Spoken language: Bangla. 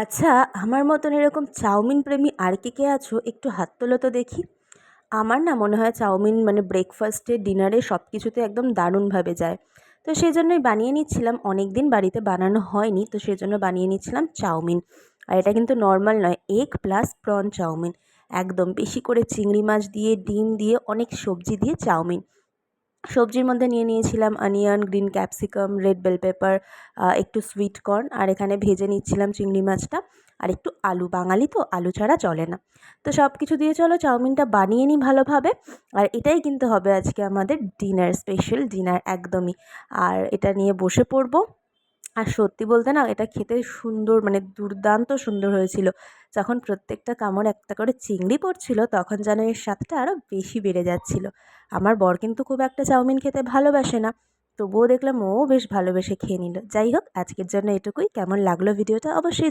আচ্ছা, আমার মতন এরকম চাউমিন প্রেমী আর কে আছো একটু হাত তোলো তো দেখি। আমার না মনে হয় চাউমিন মানে ব্রেকফাস্টে, ডিনারে সব কিছুতে একদম দারুণভাবে যায়। তো সেজন্যই বানিয়ে নিচ্ছিলাম, অনেকদিন বাড়িতে বানানো হয়নি, তো সেজন্য বানিয়ে নিচ্ছিলাম চাউমিন। আর এটা কিন্তু নর্মাল নয়, এগ প্লাস প্রন চাউমিন। একদম বেশি করে চিংড়ি মাছ দিয়ে, ডিম দিয়ে, অনেক সবজি দিয়ে চাউমিন। সবজির মধ্যে নিয়ে নিয়েছিলাম onion, green capsicum, red bell pepper, একটু সুইট কর্ন, আর এখানে ভেজে নিচ্ছিলাম চিংড়ি মাছটা, আর একটু আলু। বাঙালি তো আলু ছাড়া চলে না। তো সব কিছু দিয়ে চলো চাউমিনটা বানিয়ে নিই ভালোভাবে। আর এটাই কিন্তু হবে আজকে আমাদের ডিনার, স্পেশাল ডিনার একদমই। আর এটা নিয়ে বসে পড়বো। আর সত্যি বলতে না, এটা খেতে সুন্দর, মানে দুর্দান্ত সুন্দর হয়েছিল। যখন প্রত্যেকটা কামড় একটা করে চিংড়ি পড়ছিল, তখন যেন এর স্বাদটা আরও বেশি বেড়ে যাচ্ছিল। আমার বর কিন্তু খুব একটা চাউমিন খেতে ভালোবাসে না, তবুও দেখলাম ও বেশ ভালোবেসে খেয়ে নিল। যাই হোক, আজকের জন্য এটুকুই। কেমন লাগলো ভিডিওটা অবশ্যই